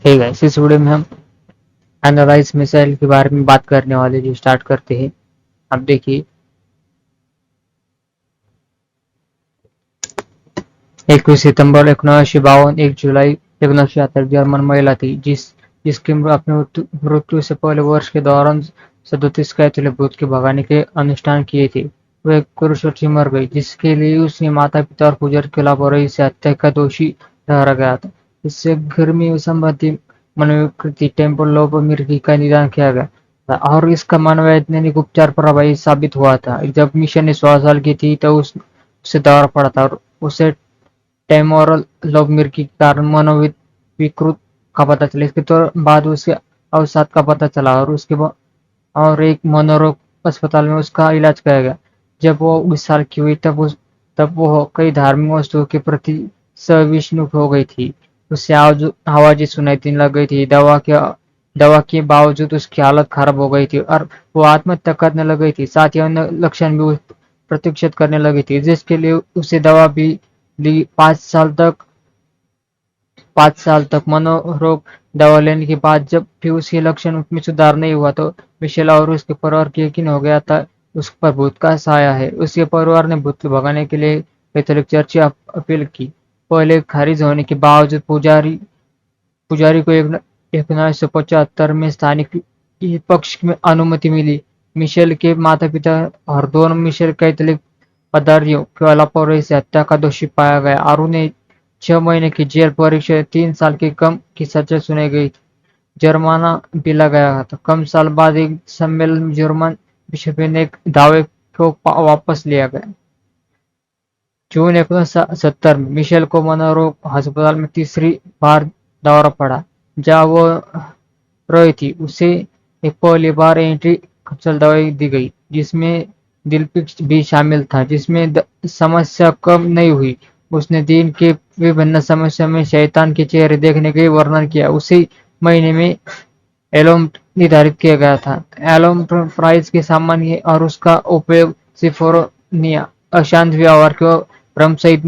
है गाइस, इस वीडियो में हम एनालाइज मिसाइल के बारे में बात करने वाले जो स्टार्ट करते हैं। अब देखिए, 21 सितंबर 1952, 1 जुलाई 1976 जर्मन महिला थी जिसकी अपने मृत्यु से पहले वर्ष के दौरान 37 कैथोलिक भूत के भगाने के अनुष्ठान किए थे। वह क्रूरता मर गई, जिसके लिए उसके माता पिता और पुजारी के लापरवाही से हत्या का दोषी ठहरा गया था। इससे गर्मी संबंधी मनोविकृति टेम्पल लोपोमिर्गी का निदान किया गया था और इसका मनोवैज्ञानिक उपचार प्रभावी साबित हुआ था। जब मिशन ने 16 साल की थी तो उसे दौरा पड़ा था और उसे टेम्पोरल लोबमिर्गी के कारण मनोविकृत का पता चला। इसके बाद उसे अवसाद का पता चला और और एक मनोरोग अस्पताल में उसका इलाज किया गया। जब वो 20 साल की हुई तब वो कई धार्मिक वस्तुओं के प्रति सहिष्णु हो गई थी। उसे आवाजें सुनाई देने लग गई थी। दवा के बावजूद उसकी हालत खराब हो गई थी और वो आत्महत्या करने लग गई थी। साथ ही अन्य लक्षण भी प्रतीक्षित करने लगी थी, जिसके लिए उसे दवा भी ली। 5 साल तक मनोरोग दवा लेने के बाद जब भी उसके लक्षण में सुधार नहीं हुआ तो मिशेल और उसके परिवार को यकीन हो गया था उस पर भूत का साया है। उसके परिवार ने भूत भगाने के लिए कैथोलिक चर्च से अपील की। पहले खारिज होने के बावजूद पुजारी को 1975 में स्थानिक पक्ष में अनुमति मिली। मिशेल के माता पिता और दोनों मिशेल कैथोलिक पादरियों को लापरवाही से हत्या का दोषी पाया गया और उन्हें 6 महीने की जेल परीक्षा 3 साल की कम की सजा सुनाई गई थी। जुर्माना भी लगाया था। कम साल बाद एक सम्मेलन में जर्मन बिशप ने एक दावे को वापस लिया गया। जून 1970 में मिशेल को मनोरोग अस्पताल में तीसरी बार दौरा पड़ा। जहाँ वो रही थी उसे एक पहली बार एंटी कंपल्सिव दवाई दी गई, जिसमें दिलपिक्स भी शामिल था, जिसमें समस्या कम नहीं हुई। उसने दिन के विभिन्न समस्या में शैतान के चेहरे देखने का वर्णन किया। उसी महीने में एलोम निर्धारित किया गया था। एलोम प्राइज के सामान्य और उसका उपयोग सिफोरनिया, अशांत व्यवहार को भ्रम सहित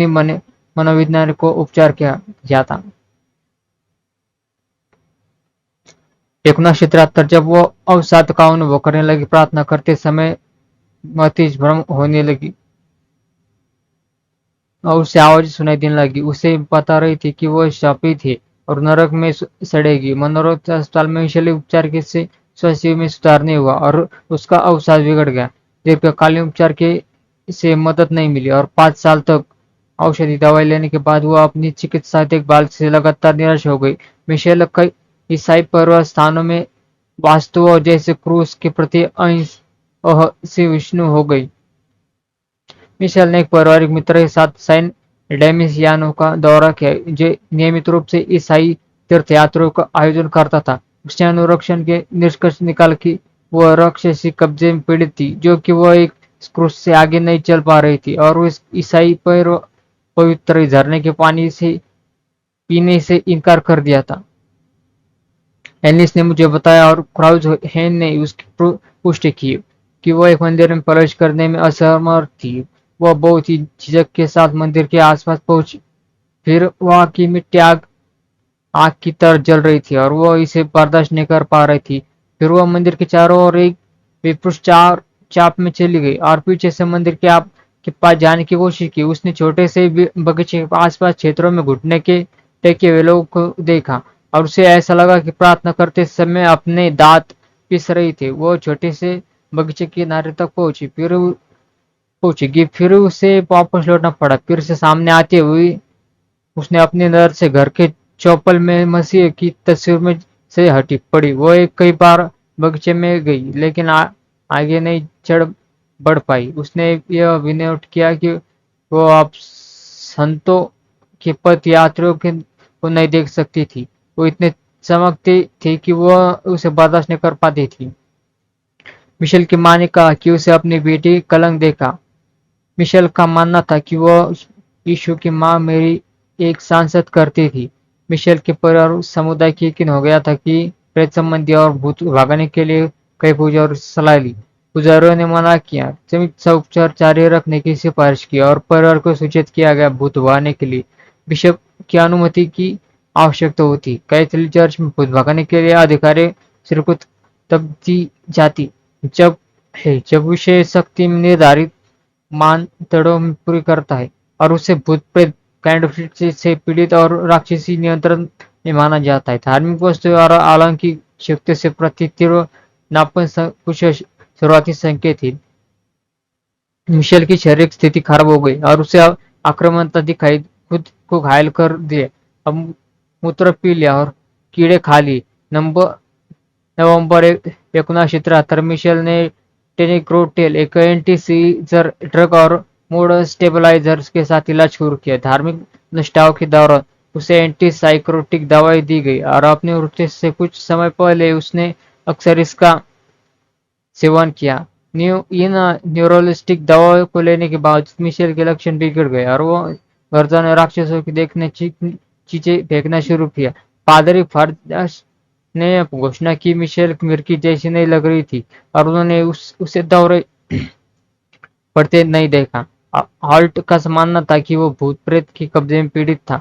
मनोविज्ञान को उपचार किया जाता। 1973 जब वो अवसाद का अनुभव करने लगी, प्रार्थना करते समय मतिज भ्रम होने लगी और उसे आवाज सुनाई देने लगी। उसे पता रही थी कि वो शापित है और नरक में सड़ेगी। मनोरोग अस्पताल में मिशेल उपचार के से स्वास्थ्य में सुधार नहीं हुआ और उसका अवसाद बिगड़ गया। दीर्घकालीन उपचार के से मदद नहीं मिली और 5 साल तक औषधि दवाई लेने के बाद वो अपनी चिकित्सा देखभाल से लगातार निराश हो गई। मिशेल कई ईसाई पर्वत स्थानों में वास्तुओं जैसे क्रूस के प्रति असहिष्णु हो गई। मिशेल ने एक पारिवारिक मित्र के साथ सैंट डेमिसियानो का दौरा किया, जो नियमित रूप से ईसाई तीर्थयात्रियों का आयोजन करता था। उसने अनुरक्षण के निष्कर्ष निकाल कि वह राक्षसी कब्जे में पीड़ित थी, जो कि वह एक क्रूस से आगे नहीं चल पा रही थी और वो ईसाई पवित्र झरने के पानी से पीने से इनकार कर दिया था। एलिस ने मुझे बताया और क्राउज हैन ने उसकी पुष्टि की कि वह एक मंदिर में प्रवेश करने में असमर्थ थी। वह बहुत ही झिझक के साथ मंदिर के आसपास पहुंची। फिर वहां की मिट्टी आग की तरह जल रही थी और वह इसे बर्दाश्त नहीं कर पा रही थी। फिर वह मंदिर के चारों ओर एक विपृष्ठ चाप में चली गई और पीछे से मंदिर के पास जाने की कोशिश की। उसने छोटे से बगीचे के आसपास क्षेत्रों में घुटने के टेके हुए लोगों को देखा और उसे ऐसा लगा कि प्रार्थना करते समय अपने दांत पिस रही थी। वो छोटे से बगीचे के किनारे तक पहुंचेगी, फिर उसे वापस लौटना पड़ा। फिर से सामने आते हुए उसने अपनी नजर से घर के चौपल में मसीह की तस्वीर में से हटी पड़ी। वो कई बार बगीचे में गई, लेकिन आगे नहीं बढ़ पाई। उसने यह विनोट किया कि वो अब संतों के पथ यात्रियों को नहीं देख सकती थी। वो इतने चमकती थी कि वह उसे बर्दाश्त नहीं कर पाती थी। मिशेल की मां ने कहा कि उसे अपनी बेटी कलंक देखा। मिशेल का मानना था कि वह यीशु की मां मेरी एक सांसद करती थी। मिशेल के परिवार समुदाय की यकीन हो गया था कि प्रेत संबंधी और भूत भागने के लिए कई पूजा और सलाह ली। पुजारियों ने मना किया, चिकित्सा उपचार जारी रखने की सिफारिश की और परिवार को सूचित किया गया भूत भगाने के लिए बिशप की अनुमति की आवश्यकता होती। कैथोलिक चर्च में भूत भगाने के लिए अधिकारी सिर्फ को तब दी जाती जब विषय शक्ति निर्धारित मानदंडों में पूरी करता है और उसे भूत प्रेत काइंड से पीड़ित और राक्षसी नियंत्रण में माना जाता है। धार्मिक वस्तु और आलम की शक्ति से प्रतितिरो नापन कुछ शुरुआती संकेत ही मिशेल की शारीरिक स्थिति खराब हो गई और उसे आक्रामकता दिखाई, खुद को घायल कर दिए, अब मूत्र पी लिया और कीड़े खा ली। नवंबर 1973 मिशेल ने टेनिक्रोटेल, एक एंटी सीजर ड्रग और मूड स्टेबलाइजर के साथ इलाज शुरू किया। धार्मिक निष्ठाओं के दौरान उसे एंटी साइकोटिक दवाई दी गई और अपनी मृत्यु से कुछ समय पहले उसने अक्सर इसका सेवन किया। इन न्यूरोलिस्टिक दवाओं को लेने के बावजूद मिशेल के लक्षण बिगड़ गए और वो घर जाने राक्षसों की देखने चीजें फेंकना शुरू किया। पादरी फर्दास ने घोषणा की मिशेल मिर्की जैसी नहीं लग रही थी और उन्होंने उसे दौरे पड़ते नहीं देखा। हॉल्ट का मानना था कि वो भूत प्रेत के कब्जे में पीड़ित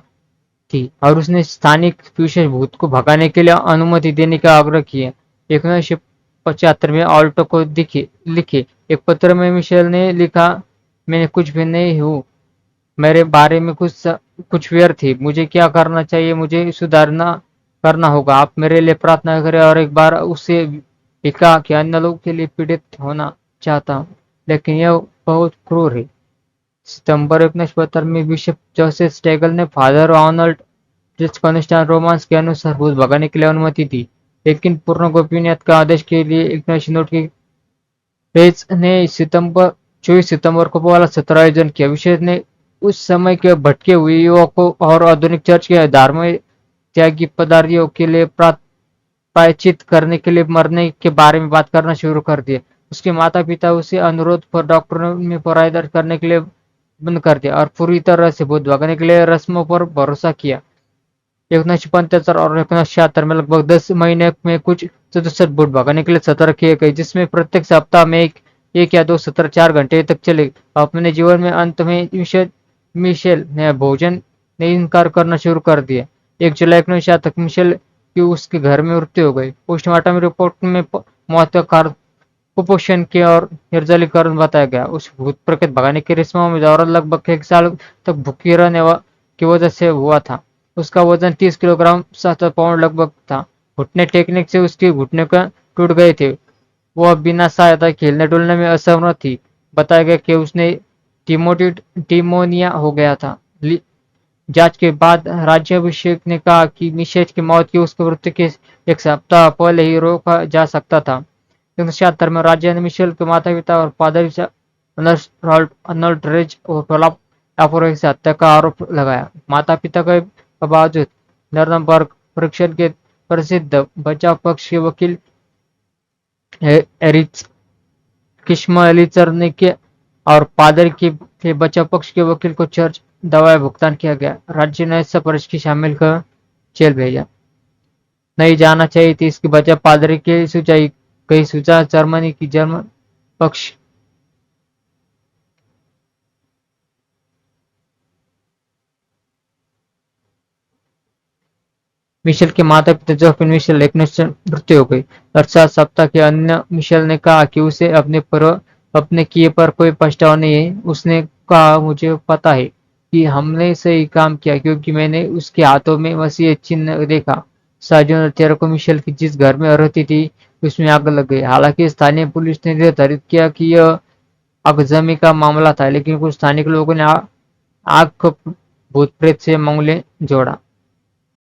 थी और उसने स्थानिक विशेष भूत को भगाने के लिए अनुमति देने का आग्रह किया। 1975 में ऑल्टो को लिखे एक पत्र में मिशेल ने लिखा, मैं कुछ भी नहीं हूँ, मेरे बारे में कुछ व्यर्थ थी, मुझे क्या करना चाहिए, मुझे सुधारना करना होगा, आप मेरे लिए प्रार्थना करें। और एक बार उससे लिखा कि अन्य लोगों के लिए पीड़ित होना चाहता हूँ, लेकिन यह बहुत क्रूर है। सितंबर 1975 में बिशप जोसेफ स्टेगल ने फादर आर्नल्ड कॉन्स्टेंटाइन रोमांस के अनुसार भूत भगाने के लिए अनुमति दी, लेकिन पूर्ण गोपनीयता का आदेश के लिए इग्नाशियस नोट की पेज ने 24 सितंबर को वाला सत्र आयोजन किया। विशेष ने उस समय के भटके हुए युवकों और आधुनिक चर्च के धार्मिक त्यागी पदार्थियों के लिए प्रायश्चित करने के लिए मरने के बारे में बात करना शुरू कर दिया। उसके माता पिता उसे अनुरोध पर डॉक्टरों में परामर्श करने के लिए बंद कर दिया और पूरी तरह से भूत भगाने के लिए रस्मों पर भरोसा किया। 1975 और 1976 में लगभग 10 महीने में कुछ सदस्य भूत भगाने के लिए सत्र किए गए, जिसमें प्रत्येक सप्ताह में एक या दो सत्र 4 घंटे तक चले। अपने जीवन में अंत में मिशेल ने भोजन ने इनकार करना शुरू कर दिया। 1 जुलाई 1976 तक मिशेल की उसके घर में मृत्यु हो गई। पोस्टमार्टम रिपोर्ट में मौत का कारण कुपोषण के और निर्जलीकरण बताया गया। उस भूत प्रेत भगाने की रस्मों में दौरान लगभग 1 साल तक भूखी रहने की वजह से हुआ था। उसका वजन 30 किलोग्राम 7 पाउंड लगभग था। घुटने टेकने से उसके घुटने का टूट गए थे। वह बिना सहायता खेलने डुलने में असमर्थ थी। बताया गया कि उसने टिमोनिया हो गया था। जांच के बाद राज्याभिषेक ने कहा कि मिशेल की मौत की उसकी मृत्यु के 1 सप्ताह पहले ही रोका जा सकता था। 1976 में राज्य ने मिशेल के माता पिता और पादरी अर्नल्ड रेज और लापोरे से हत्या का आरोप लगाया। माता पिता के बावजूद नर्मबर्ग परीक्षण के प्रसिद्ध बचाव पक्ष के वकील एरिच किश्मलिचर ने किया और पादरी के बचाव पक्ष के वकील को चर्च दवाएं भुगतान किया गया। राज्य ने सफारिश की शामिल कर जेल भेजा। नहीं जाना चाहिए थी इसकी वजह पादरी के सुझाई गई सुझाव जर्मनी की जर्मन पक्ष मिशेल के माता पिता जोफिन मिशेल एक मृत्यु हो गई। 7 सप्ताह के अन्य मिशेल ने कहा कि उसे अपने किए पर कोई पछतावा नहीं है। उसने कहा, मुझे पता है कि हमने सही काम किया क्योंकि मैंने उसके हाथों में मसीह चिन्ह देखा। 7 जून 2013 को मिशेल की जिस घर में रहती थी उसमें आग लग गई। हालांकि स्थानीय पुलिस ने निर्धारित किया कि यह आगजनी का मामला था, लेकिन कुछ स्थानिक लोगों ने आग को भूत प्रेत से मामले जोड़ा।